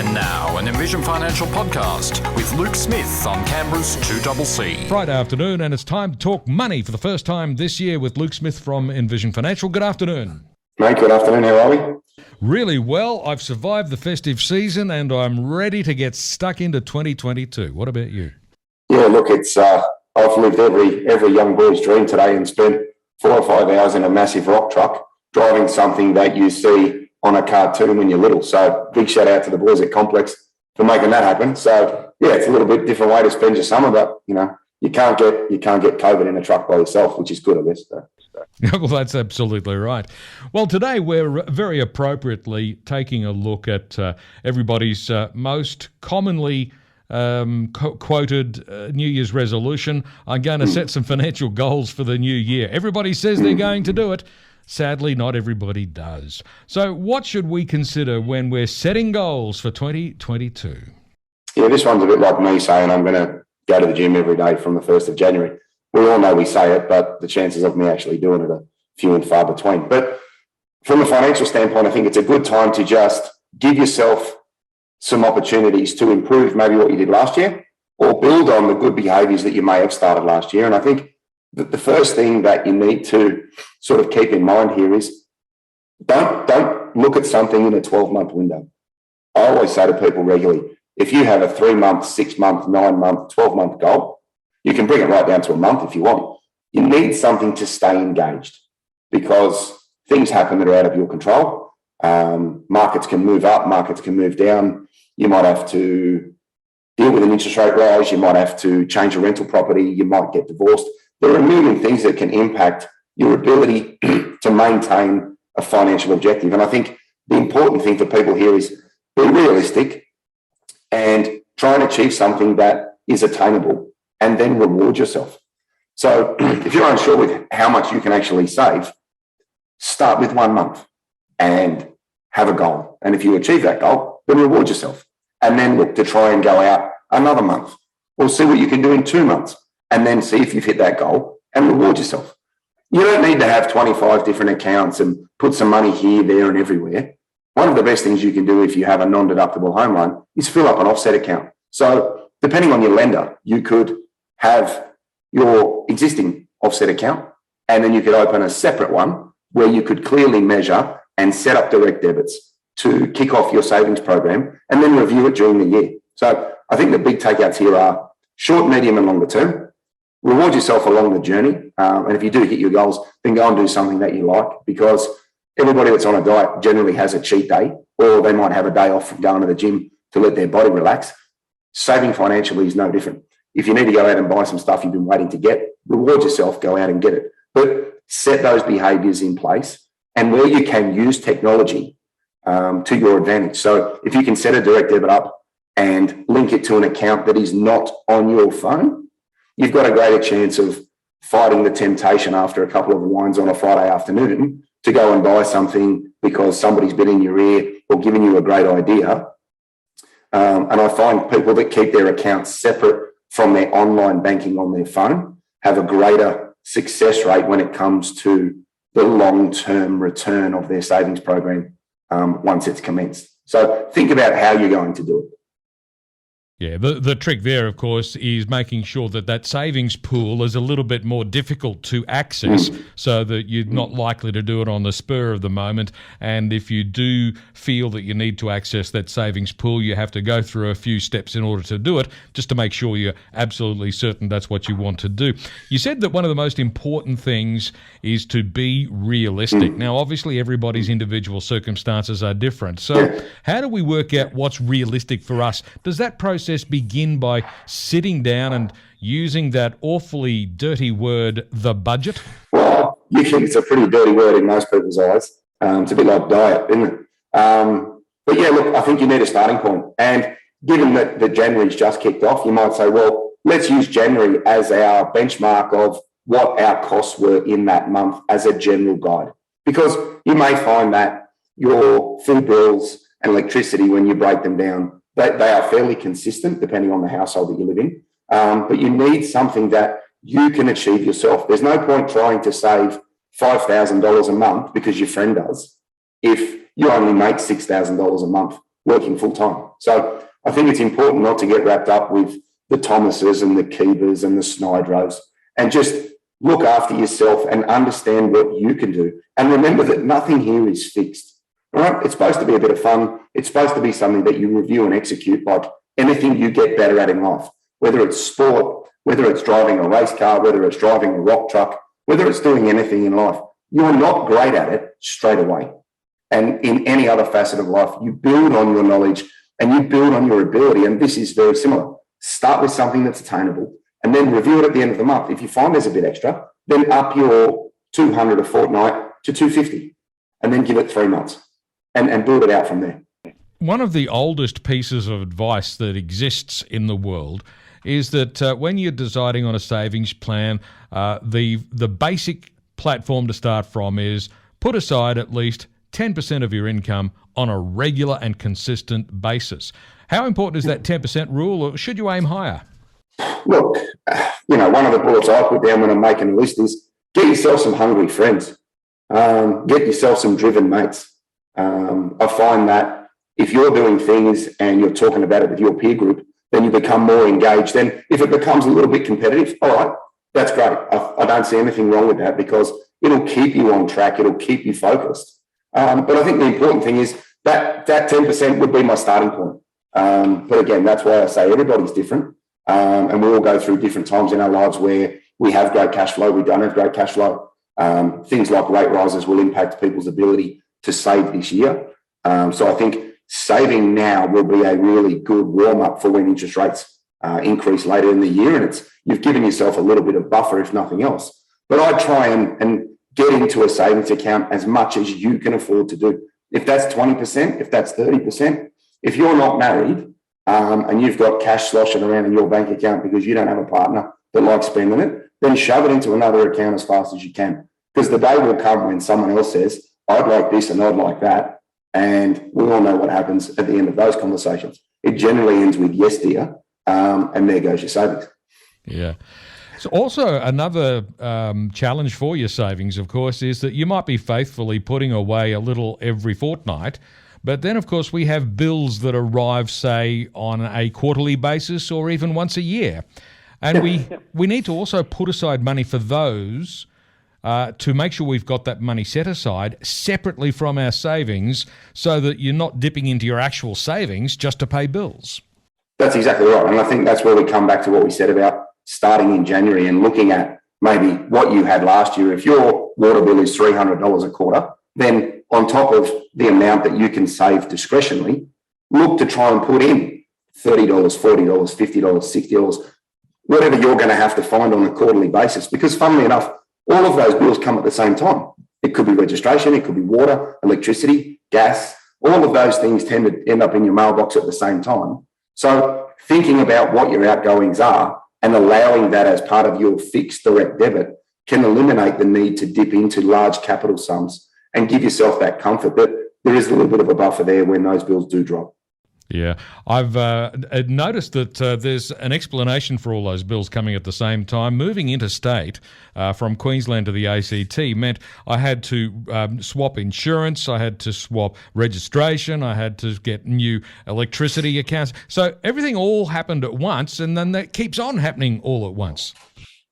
And now, an Envision Financial podcast with Luke Smith on Canberra's 2CC. Friday afternoon, and it's time to talk money for the first time this year with Luke Smith from Envision Financial. Good afternoon. Mate, good afternoon. How are we? Really well. I've survived the festive season and I'm ready to get stuck into 2022. What about you? Yeah, look, it's I've lived every young boy's dream today and spent 4 or 5 hours in a massive rock truck driving something that you see on a cartoon when you're little. So big shout out to the boys at Complex for making that happen. So yeah, it's a little bit different way to spend your summer, but you know, you can't get COVID in a truck by yourself, which is good, I guess. So. Well, that's absolutely right. Well, today we're very appropriately taking a look at everybody's most commonly quoted New Year's resolution. I'm going to set some financial goals for the new year. Everybody says they're going to do it. Sadly, not everybody does. So what should we consider when we're setting goals for 2022? Yeah, this one's a bit like me saying I'm going to go to the gym every day from the 1st of January. We all know we say it, but the chances of me actually doing it are few and far between. But from a financial standpoint, I think it's a good time to just give yourself some opportunities to improve maybe what you did last year or build on the good behaviours that you may have started last year. And I think that the first thing that you need to sort of keep in mind here is don't look at something in a 12-month window. I always say to people regularly, if you have a 3-month, 6-month, 9-month, 12-month goal, you can bring it right down to a month if you want. You need something to stay engaged because things happen that are out of your control. Markets can move up, markets can move down. You might have to deal with an interest rate rise. You might have to change a rental property. You might get divorced. There are a million things that can impact your ability to maintain a financial objective. And I think the important thing for people here is be realistic and try and achieve something that is attainable and then reward yourself. So if you're unsure with how much you can actually save, start with 1 month and have a goal. And if you achieve that goal, then reward yourself. And then look to try and go out another month or see what you can do in 2 months. And then see if you've hit that goal and reward yourself. You don't need to have 25 different accounts and put some money here, there, and everywhere. One of the best things you can do if you have a non-deductible home loan is fill up an offset account. So depending on your lender, you could have your existing offset account and then you could open a separate one where you could clearly measure and set up direct debits to kick off your savings program and then review it during the year. So I think the big takeouts here are short, medium, and longer term. Reward yourself along the journey. And if you do hit your goals, then go and do something that you like because everybody that's on a diet generally has a cheat day or they might have a day off from going to the gym to let their body relax. Saving financially is no different. If you need to go out and buy some stuff you've been waiting to get, reward yourself, go out and get it. But set those behaviours in place and where you can use technology to your advantage. So if you can set a direct debit up and link it to an account that is not on your phone, you've got a greater chance of fighting the temptation after a couple of wines on a Friday afternoon to go and buy something because somebody's been in your ear or giving you a great idea. And I find people that keep their accounts separate from their online banking on their phone have a greater success rate when it comes to the long-term return of their savings program once it's commenced. So think about how you're going to do it. Yeah, the trick there, of course, is making sure that that savings pool is a little bit more difficult to access so that you're not likely to do it on the spur of the moment. And if you do feel that you need to access that savings pool, you have to go through a few steps in order to do it, just to make sure you're absolutely certain that's what you want to do. You said that one of the most important things is to be realistic. Now, obviously, everybody's individual circumstances are different. So how do we work out what's realistic for us? Does that process begin by sitting down and using that awfully dirty word, the budget? Well, you think it's a pretty dirty word in most people's eyes. It's a bit like diet, isn't it? But yeah, look, I think you need a starting point. And given that the January's just kicked off, you might say, well, let's use January as our benchmark of what our costs were in that month as a general guide. Because you may find that your food bills and electricity, when you break them down, they are fairly consistent depending on the household that you live in. But you need something that you can achieve yourself. There's no point trying to save $5,000 a month because your friend does if you only make $6,000 a month working full time. So I think it's important not to get wrapped up with the Thomases and the Keebers and the Snydros, and just look after yourself and understand what you can do. And remember that nothing here is fixed. All right? It's supposed to be a bit of fun. It's supposed to be something that you review and execute, like anything you get better at in life, whether it's sport, whether it's driving a race car, whether it's driving a rock truck, whether it's doing anything in life. You're not great at it straight away. And in any other facet of life, you build on your knowledge and you build on your ability. And this is very similar. Start with something that's attainable and then review it at the end of the month. If you find there's a bit extra, then up your 200 a fortnight to 250 and then give it 3 months and build it out from there. One of the oldest pieces of advice that exists in the world is that when you're deciding on a savings plan, the basic platform to start from is put aside at least 10% of your income on a regular and consistent basis. How important is that 10% rule, or should you aim higher? Look, one of the bullets I put down when I'm making a list is get yourself some hungry friends. Get yourself some driven mates. I find that if you're doing things and you're talking about it with your peer group, then you become more engaged. And if it becomes a little bit competitive, all right, that's great. I don't see anything wrong with that because it'll keep you on track. It'll keep you focused. But I think the important thing is that 10% would be my starting point. But again, that's why I say everybody's different. And we all go through different times in our lives where we have great cash flow, we don't have great cash flow. Things like rate rises will impact people's ability to save this year. So I think saving now will be a really good warm-up for when interest rates increase later in the year. And you've given yourself a little bit of buffer, if nothing else. But I try and get into a savings account as much as you can afford to do. If that's 20%, if that's 30%, if you're not married and you've got cash sloshing around in your bank account because you don't have a partner that likes spending it, then shove it into another account as fast as you can. Because the day will come when someone else says, I'd like this and I'd like that. And we all know what happens at the end of those conversations. It generally ends with yes, dear, and there goes your savings. Yeah. So also another challenge for your savings, of course, is that you might be faithfully putting away a little every fortnight, but then, of course, we have bills that arrive, say, on a quarterly basis or even once a year. And we need to also put aside money for those to make sure we've got that money set aside separately from our savings so that you're not dipping into your actual savings just to pay bills. That's exactly right. And I think that's where we come back to what we said about starting in January and looking at maybe what you had last year. If your water bill is $300 a quarter, then on top of the amount that you can save discretionally, look to try and put in $30, $40, $50, $60, whatever you're going to have to find on a quarterly basis. Because funnily enough, all of those bills come at the same time. It could be registration, it could be water, electricity, gas. All of those things tend to end up in your mailbox at the same time. So thinking about what your outgoings are and allowing that as part of your fixed direct debit can eliminate the need to dip into large capital sums and give yourself that comfort that there is a little bit of a buffer there when those bills do drop. Yeah, I've noticed that there's an explanation for all those bills coming at the same time. Moving interstate from Queensland to the ACT meant I had to swap insurance, I had to swap registration, I had to get new electricity accounts. So everything all happened at once, and then that keeps on happening all at once.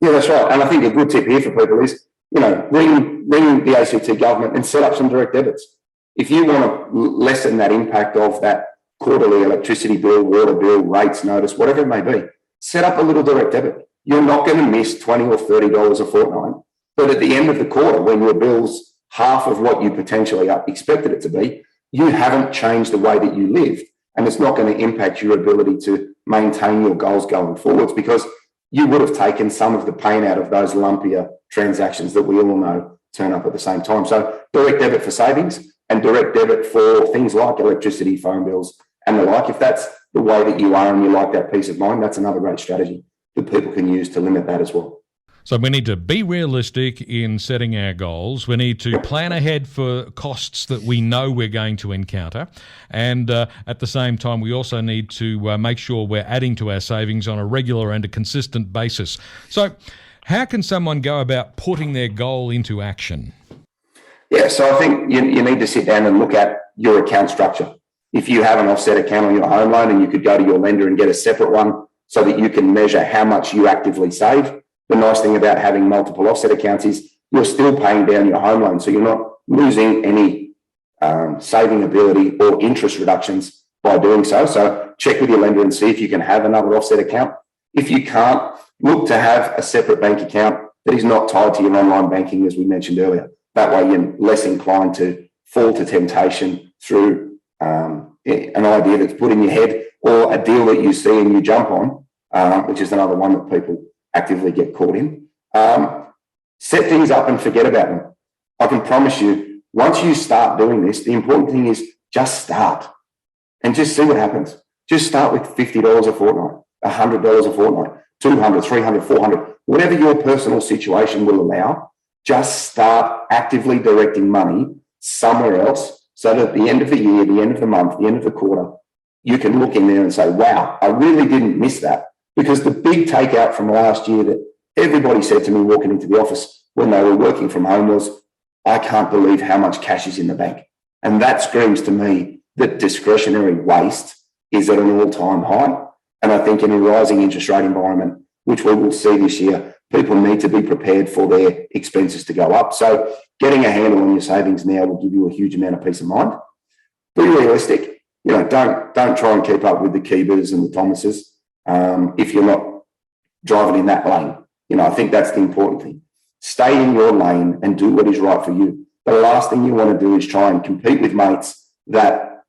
Yeah, that's right. And I think a good tip here for people is, ring the ACT government and set up some direct debits. If you want to lessen that impact of that quarterly electricity bill, water bill, rates notice, whatever it may be, set up a little direct debit. You're not going to miss $20 or $30 a fortnight. But at the end of the quarter, when your bill's half of what you potentially expected it to be, you haven't changed the way that you live. And it's not going to impact your ability to maintain your goals going forwards because you would have taken some of the pain out of those lumpier transactions that we all know turn up at the same time. So direct debit for savings and direct debit for things like electricity, phone bills, and the like. If that's the way that you are and you like that peace of mind, that's another great strategy that people can use to limit that as well. So we need to be realistic in setting our goals. We need to plan ahead for costs that we know we're going to encounter. And at the same time, we also need to make sure we're adding to our savings on a regular and a consistent basis. So how can someone go about putting their goal into action? Yeah, so I think you need to sit down and look at your account structure. if you have an offset account on your home loan and you could go to your lender and get a separate one so that you can measure how much you actively save. The nice thing about having multiple offset accounts is you're still paying down your home loan, so you're not losing any saving ability or interest reductions by doing so. So check with your lender and see if you can have another offset account. If you can't, look to have a separate bank account that is not tied to your online banking, as we mentioned earlier. That way you're less inclined to fall to temptation through an idea that's put in your head or a deal that you see and you jump on, which is another one that people actively get caught in. Set things up and forget about them. I can promise you, once you start doing this, the important thing is just start and just see what happens. Just start with $50 a fortnight, $100 a fortnight, $200, $300, $400, whatever your personal situation will allow. Just start actively directing money somewhere else so that at the end of the year, the end of the month, the end of the quarter, you can look in there and say, wow, I really didn't miss that. Because the big takeout from last year that everybody said to me walking into the office when they were working from home was, I can't believe how much cash is in the bank. And that screams to me that discretionary waste is at an all-time high. And I think in a rising interest rate environment, which we will see this year, people need to be prepared for their expenses to go up. So getting a handle on your savings now will give you a huge amount of peace of mind. Be realistic. Don't try and keep up with the Keebers and the Thomases if you're not driving in that lane. I think that's the important thing. Stay in your lane and do what is right for you. The last thing you want to do is try and compete with mates that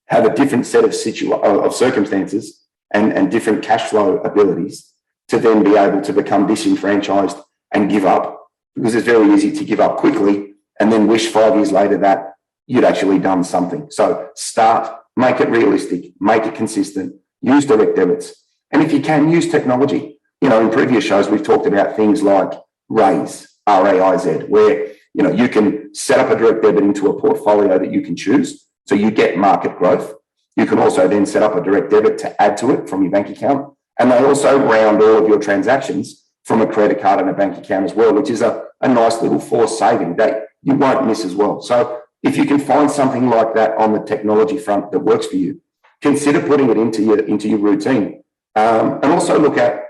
have a different set of circumstances and different cash flow abilities to then be able to become disenfranchised and give up, because it's very easy to give up quickly and then wish 5 years later that you'd actually done something. So start, make it realistic, make it consistent, use direct debits. And if you can, use technology. In previous shows, we've talked about things like Raise, R-A-I-Z, where, you can set up a direct debit into a portfolio that you can choose. So you get market growth. You can also then set up a direct debit to add to it from your bank account. And they also round all of your transactions from a credit card and a bank account as well, which is a nice little forced saving that you won't miss as well. So if you can find something like that on the technology front that works for you, consider putting it into your routine. And also look at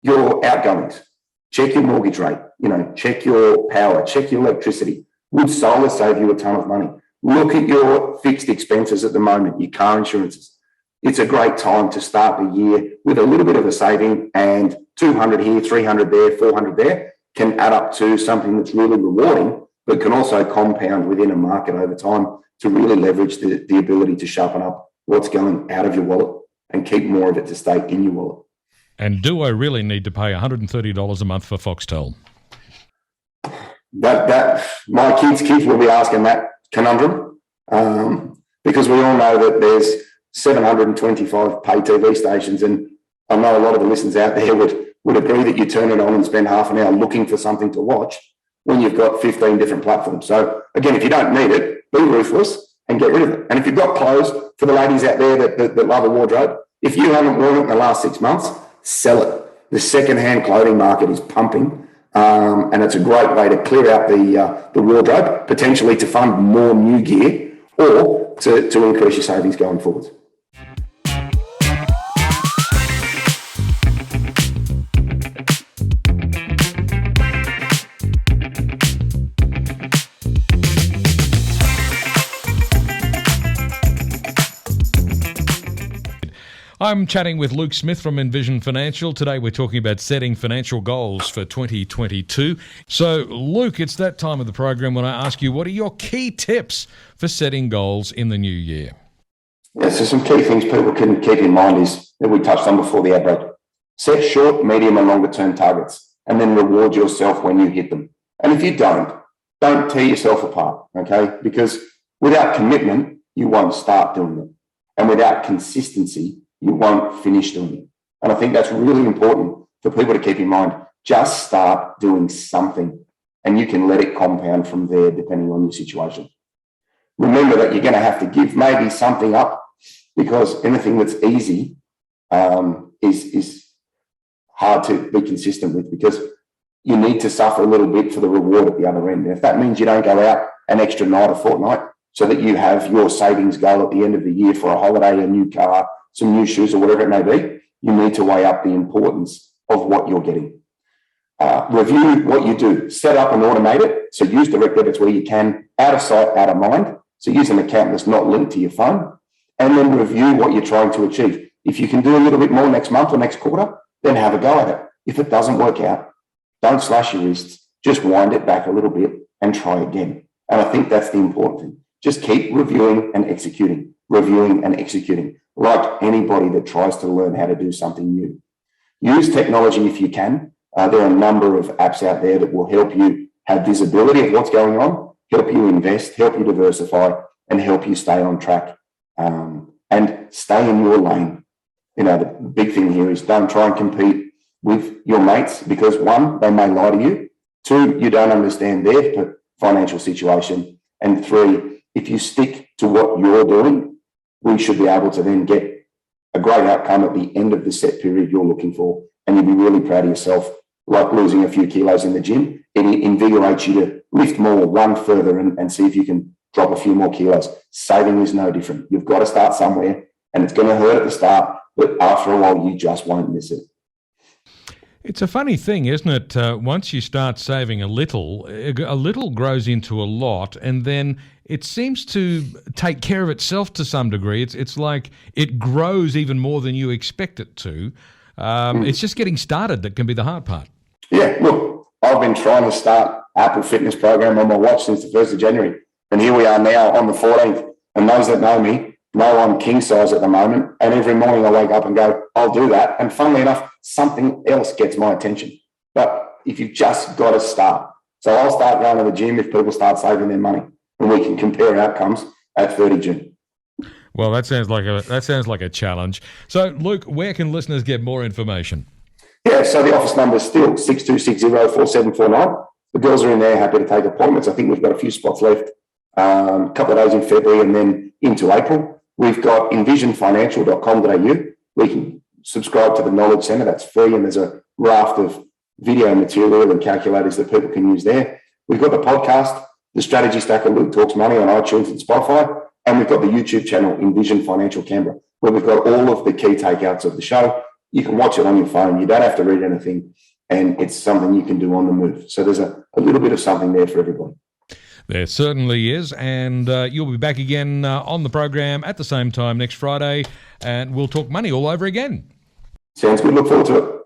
your outgoings. Check your mortgage rate, check your power, check your electricity. Would solar save you a ton of money? Look at your fixed expenses at the moment, your car insurances. It's a great time to start the year with a little bit of a saving, and 200 here, 300 there, 400 there can add up to something that's really rewarding, but can also compound within a market over time to really leverage the ability to sharpen up what's going out of your wallet and keep more of it to stay in your wallet. And do I really need to pay $130 a month for Foxtel? That my kids will be asking that conundrum, because we all know that there's 725 pay TV stations, and I know a lot of the listeners out there would agree that you turn it on and spend half an hour looking for something to watch when you've got 15 different platforms. So again, if you don't need it, be ruthless and get rid of it. And if you've got clothes, for the ladies out there that love a wardrobe, if you haven't worn it in the last 6 months, sell it. The second-hand clothing market is pumping, and it's a great way to clear out the wardrobe, potentially to fund more new gear or to increase your savings going forward. I'm chatting with Luke Smith from Envision Financial. Today we're talking about setting financial goals for 2022. So, Luke, it's that time of the program when I ask you, what are your key tips for setting goals in the new year? Yeah, so some key things people can keep in mind is that we touched on before the ad break. Set short, medium and longer term targets and then reward yourself when you hit them. And if you don't tear yourself apart, okay? Because without commitment, you won't start doing them. And without consistency, you won't finish doing it. And I think that's really important for people to keep in mind. Just start doing something and you can let it compound from there depending on your situation. Remember that you're going to have to give maybe something up, because anything that's easy is hard to be consistent with, because you need to suffer a little bit for the reward at the other end. And if that means you don't go out an extra night a fortnight, so that you have your savings goal at the end of the year for a holiday, a new car, some new shoes, or whatever it may be, you need to weigh up the importance of what you're getting. Review what you do. Set up and automate it. So use direct debits where you can, out of sight, out of mind. So use an account that's not linked to your phone. And then review what you're trying to achieve. If you can do a little bit more next month or next quarter, then have a go at it. If it doesn't work out, don't slash your wrists. Just wind it back a little bit and try again. And I think that's the important thing. Just keep reviewing and executing, like anybody that tries to learn how to do something new. Use technology if you can. There are a number of apps out there that will help you have visibility of what's going on, help you invest, help you diversify, and help you stay on track and stay in your lane. The big thing here is don't try and compete with your mates because, one, they may lie to you. Two, you don't understand their financial situation. And three, if you stick to what you're doing, we should be able to then get a great outcome at the end of the set period you're looking for. And you'll be really proud of yourself, like losing a few kilos in the gym. It invigorates you to lift more, run further, and see if you can drop a few more kilos. Saving is no different. You've got to start somewhere, and it's going to hurt at the start, but after a while, you just won't miss it. It's a funny thing, isn't it? Once you start saving a little grows into a lot, and then it seems to take care of itself to some degree. It's like it grows even more than you expect it to. It's just getting started that can be the hard part. Yeah, look, I've been trying to start Apple Fitness program on my watch since the 1st of January. And here we are now on the 14th. And those that know me know I'm king size at the moment. And every morning I wake up and go, I'll do that. And funnily enough, something else gets my attention. But if you've just got to start. So I'll start going to the gym if people start saving their money. And we can compare outcomes at 30 June. Well, that sounds like a challenge. So, Luke, where can listeners get more information? Yeah, so the office number is still 62604749. The girls are in there, happy to take appointments. I think we've got a few spots left, a couple of days in February and then into April. We've got envisionfinancial.com.au. We can subscribe to the Knowledge Centre. That's free, and there's a raft of video material and calculators that people can use there. We've got the podcast, The Strategy Stacker Luke Talks Money on iTunes and Spotify. And we've got the YouTube channel, Envision Financial Canberra, where we've got all of the key takeouts of the show. You can watch it on your phone. You don't have to read anything. And it's something you can do on the move. So there's a little bit of something there for everybody. There certainly is. And you'll be back again on the program at the same time next Friday. And we'll talk money all over again. Sounds good. Look forward to it.